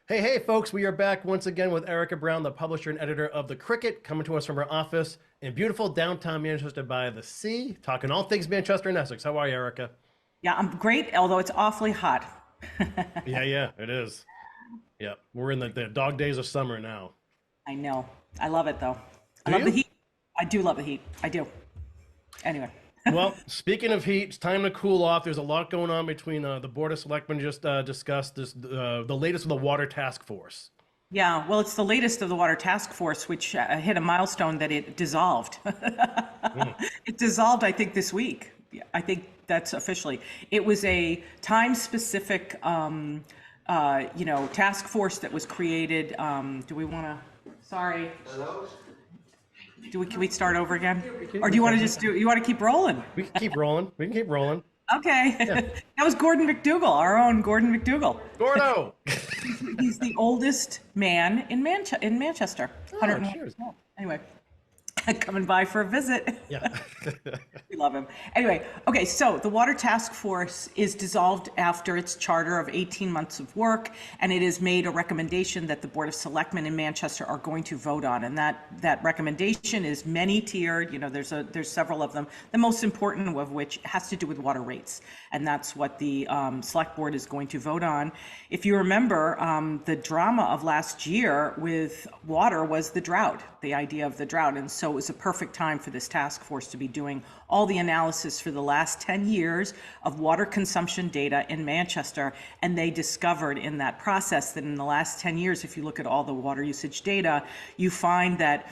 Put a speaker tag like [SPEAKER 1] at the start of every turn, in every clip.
[SPEAKER 1] Hey, hey, folks, we are back once again with Erika Brown, the publisher and editor of The Cricket, coming to us from her office in beautiful downtown Manchester by the sea, talking all things Manchester and Essex. How are you, Erika?
[SPEAKER 2] Yeah, I'm great, although it's awfully hot.
[SPEAKER 1] Yeah, yeah, it is. Yeah, we're in the dog days of summer now.
[SPEAKER 2] I know. I love it though. I
[SPEAKER 1] Do
[SPEAKER 2] love the
[SPEAKER 1] you?
[SPEAKER 2] heat. I do love the heat. I do. Anyway.
[SPEAKER 1] Well, speaking of heat, it's time to cool off. There's a lot going on between the Board of Selectmen just discussed this, the latest of the Water Task Force.
[SPEAKER 2] Yeah, well, it's the latest of the Water Task Force, which hit a milestone that it dissolved.
[SPEAKER 1] Mm.
[SPEAKER 2] It dissolved, I think, this week. Yeah, I think that's officially. It was a time-specific, task force that was created. Do we want to? Sorry. Can we start over again? Or do you want to just do? You want to keep rolling?
[SPEAKER 1] We can keep rolling. We can keep rolling.
[SPEAKER 2] Okay.
[SPEAKER 1] Yeah.
[SPEAKER 2] That was Gordon McDougal, our own Gordon McDougal.
[SPEAKER 1] Gordo!
[SPEAKER 2] He's the oldest man in Manchester.
[SPEAKER 1] Oh,
[SPEAKER 2] 101
[SPEAKER 1] cheers.
[SPEAKER 2] years old. Anyway, coming by for a visit.
[SPEAKER 1] Yeah.
[SPEAKER 2] We love him. Anyway, okay, so the Water Task Force is dissolved after its charter of 18 months of work, and it has made a recommendation that the Board of Selectmen in Manchester are going to vote on. And that recommendation is many-tiered. You know, there's several of them. The most important of which has to do with water rates, and that's what the Select Board is going to vote on. If you remember, the drama of last year with water was the drought, the idea of the drought, and so it was a perfect time for this task force to be doing all the analysis for the last 10 years of water consumption data in Manchester. And they discovered in that process that in the last 10 years, if you look at all the water usage data, you find that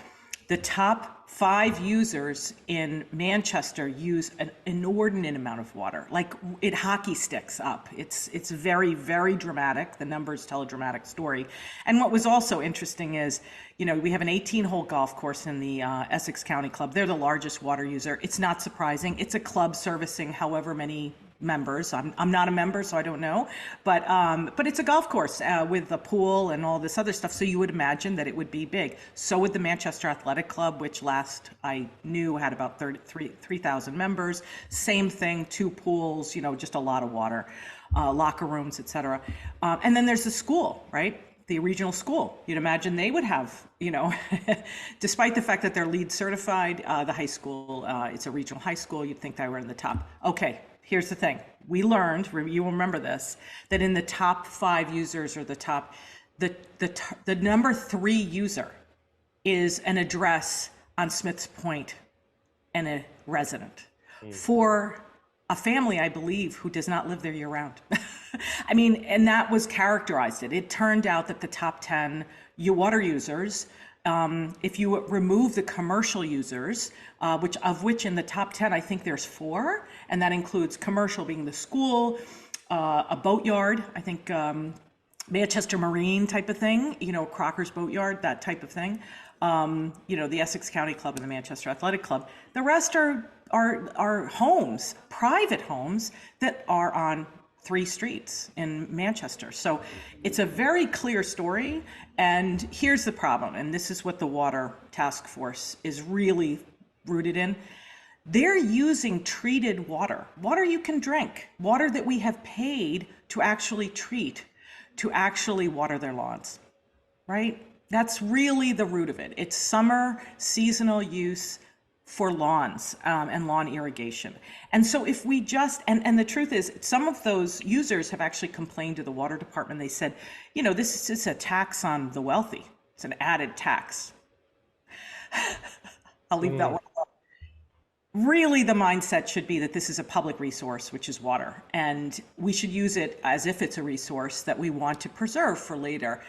[SPEAKER 2] the top 5 users in Manchester use an inordinate amount of water, like it hockey sticks up. It's very, very dramatic. The numbers tell a dramatic story. And what was also interesting is, you know, we have an 18-hole golf course in the Essex County Club. They're the largest water user. It's not surprising. It's a club servicing however many members. I'm not a member, so I don't know, but it's a golf course with a pool and all this other stuff. So you would imagine that it would be big. So would the Manchester Athletic Club, which last I knew had about 3,000 members. Same thing, 2 pools, you know, just a lot of water, locker rooms, etc. And then there's the school, right? The regional school. You'd imagine they would have, you know, despite the fact that they're LEED certified, the high school, it's a regional high school, you'd think they were in the top. Okay, here's the thing. We learned, you remember this, that in the top 5 users or the number 3 user is an address on Smith's Point and a resident. For a family, I believe, who does not live there year round. I mean, and that was characterized it. It turned out that the top 10 water users, if you remove the commercial users, which in the top 10, I think there's 4, and that includes commercial being the school, a boatyard, I think Manchester Marine type of thing, you know, Crocker's Boatyard, that type of thing. You know, the Essex County Club and the Manchester Athletic Club. The rest are homes, private homes that are on 3 streets in Manchester. So it's a very clear story. And here's the problem, and this is what the Water Task Force is really rooted in. They're using treated water, water you can drink, water that we have paid to actually treat, to actually water their lawns, right? That's really the root of it. It's summer seasonal use for lawns and lawn irrigation. And so if we and the truth is, some of those users have actually complained to the water department. They said, you know, this is just a tax on the wealthy. It's an added tax. I'll leave that one alone. Really, the mindset should be that this is a public resource, which is water, and we should use it as if it's a resource that we want to preserve for later.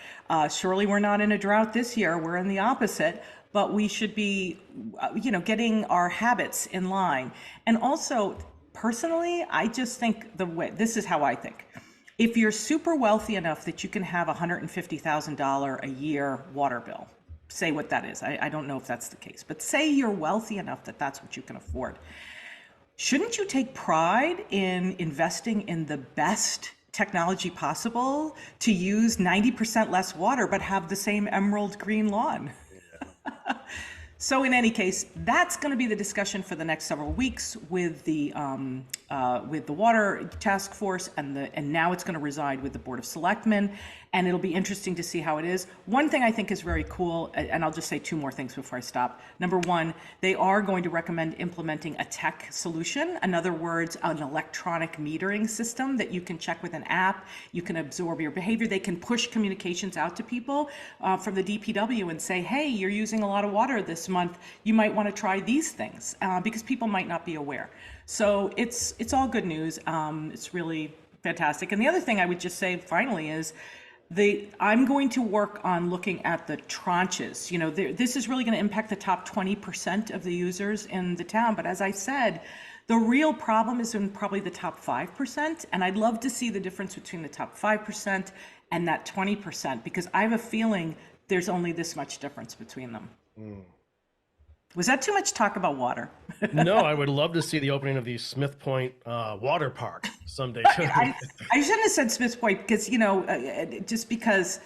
[SPEAKER 2] Surely we're not in a drought this year, we're in the opposite, but we should be, you know, getting our habits in line. And also, personally, I just think this is how I think. If you're super wealthy enough that you can have a $150,000 a year water bill, say what that is. I don't know if that's the case, but say you're wealthy enough that that's what you can afford. Shouldn't you take pride in investing in the best technology possible to use 90% less water, but have the same emerald green lawn? So in any case, that's going to be the discussion for the next several weeks with the Water Task Force, and now it's going to reside with the Board of Selectmen. and it'll be interesting to see how it is. One thing I think is very cool, and I'll just say two more things before I stop. Number one, they are going to recommend implementing a tech solution. In other words, an electronic metering system that you can check with an app. You can absorb your behavior. They can push communications out to people from the DPW and say, hey, you're using a lot of water this month. You might want to try these things because people might not be aware. So it's all good news. It's really fantastic. And the other thing I would just say finally is I'm going to work on looking at the tranches. You know, this is really going to impact the top 20% of the users in the town. But as I said, the real problem is in probably the top 5%. And I'd love to see the difference between the top 5% and that 20%, because I have a feeling there's only this much difference between them. Was that too much talk about water?
[SPEAKER 1] No, I would love to see the opening of the Smith Point water park someday.
[SPEAKER 2] I shouldn't have said Smith Point because, you know, just because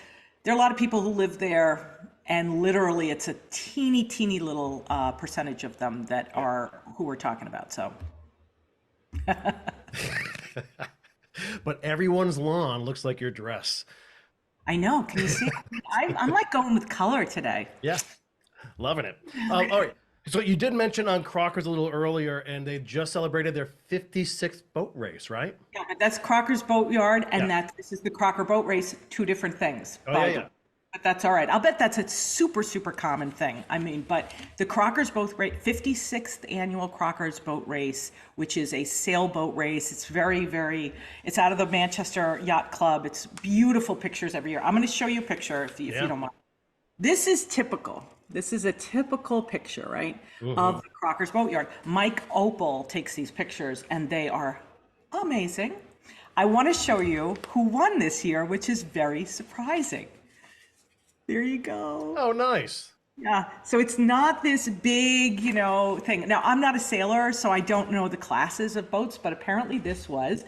[SPEAKER 2] there are a lot of people who live there, and literally it's a teeny little percentage of them that are who we're talking about. So.
[SPEAKER 1] But everyone's lawn looks like your dress.
[SPEAKER 2] I know. Can you see? I'm like going with color today.
[SPEAKER 1] Yeah. Loving it. All right. So you did mention on Crocker's a little earlier, and they just celebrated their 56th boat race, right?
[SPEAKER 2] Yeah, but that's Crocker's Boatyard, and this is the Crocker Boat Race, two different things.
[SPEAKER 1] Oh, yeah.
[SPEAKER 2] But that's all right. I'll bet that's a super common thing. I mean, but the Crocker's Boat Race, 56th annual Crocker's Boat Race, which is a sailboat race. It's it's out of the Manchester Yacht Club. It's beautiful pictures every year. I'm going to show you a picture if you don't mind. This is typical. This is a typical picture, right, of the Crocker's Boatyard. Mike Opal takes these pictures, and they are amazing. I want to show you who won this year, which is very surprising. There you go.
[SPEAKER 1] Oh, nice.
[SPEAKER 2] Yeah, so it's not this big, you know, thing. Now, I'm not a sailor, so I don't know the classes of boats, but apparently this was.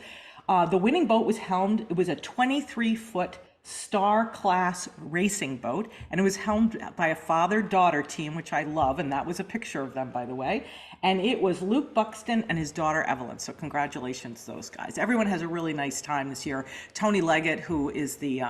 [SPEAKER 2] The winning boat was helmed. It was a 23-foot Star class racing boat, and it was helmed by a father-daughter team, which I love, and that was a picture of them, by the way. And it was Luke Buxton and his daughter Evelyn. So congratulations to those guys. Everyone has a really nice time this year. Tony Leggett, who is the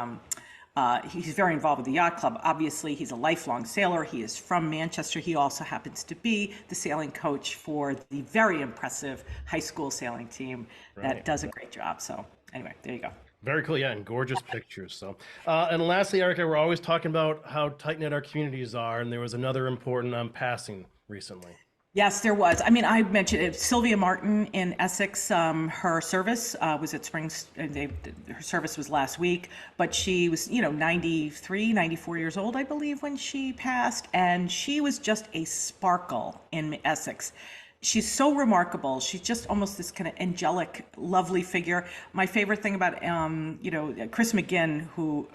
[SPEAKER 2] he's very involved with the yacht club. Obviously, he's a lifelong sailor. He is from Manchester. He also happens to be the sailing coach for the very impressive high school sailing team that does a great job. So anyway, there you go.
[SPEAKER 1] Very cool, yeah, and gorgeous pictures. So, and lastly, Erika, we're always talking about how tight-knit our communities are, and there was another important passing recently.
[SPEAKER 2] Yes, there was. I mean, I mentioned it. Sylvia Martin in Essex. Her service was at Springs. Her service was last week, but she was, 93, 94 years old, I believe, when she passed, and she was just a sparkle in Essex. She's so remarkable. She's just almost this kind of angelic, lovely figure. My favorite thing about, Chris McGinn, who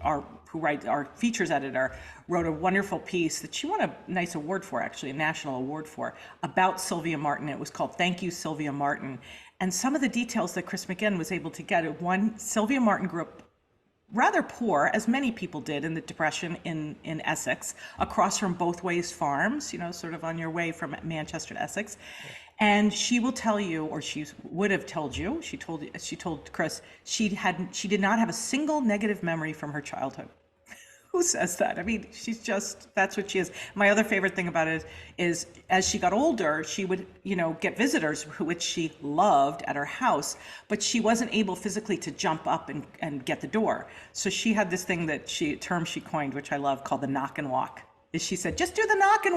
[SPEAKER 2] writes our features editor, wrote a wonderful piece that she won a nice award for, actually, a national award for, about Sylvia Martin. It was called Thank You, Sylvia Martin. And some of the details that Chris McGinn was able to get. One, Sylvia Martin grew up rather poor, as many people did in the Depression in Essex, across from Both Ways Farms, sort of on your way from Manchester to Essex. And she will tell you, or she would have told you, she told Chris, she did not have a single negative memory from her childhood. Who says that? I mean, that's what she is. My other favorite thing about it is as she got older, she would, get visitors, which she loved, at her house, but she wasn't able physically to jump up and get the door. So she had this term she coined, which I love, called the knock and walk. She said, just do the knock and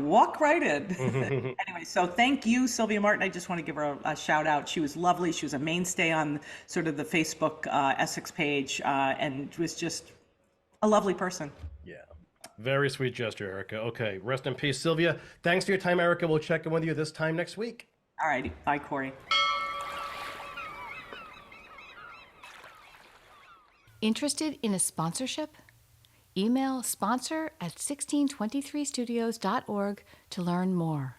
[SPEAKER 2] walk right in. Anyway, so thank you, Sylvia Martin. I just want to give her a shout out. She was lovely. She was a mainstay on sort of the Facebook Essex page, and was just a lovely person.
[SPEAKER 1] Yeah. Very sweet gesture, Erika. Okay. Rest in peace, Sylvia. Thanks for your time, Erika. We'll check in with you this time next week.
[SPEAKER 2] All righty. Bye, Kory.
[SPEAKER 3] Interested in a sponsorship? Email sponsor@1623studios.org to learn more.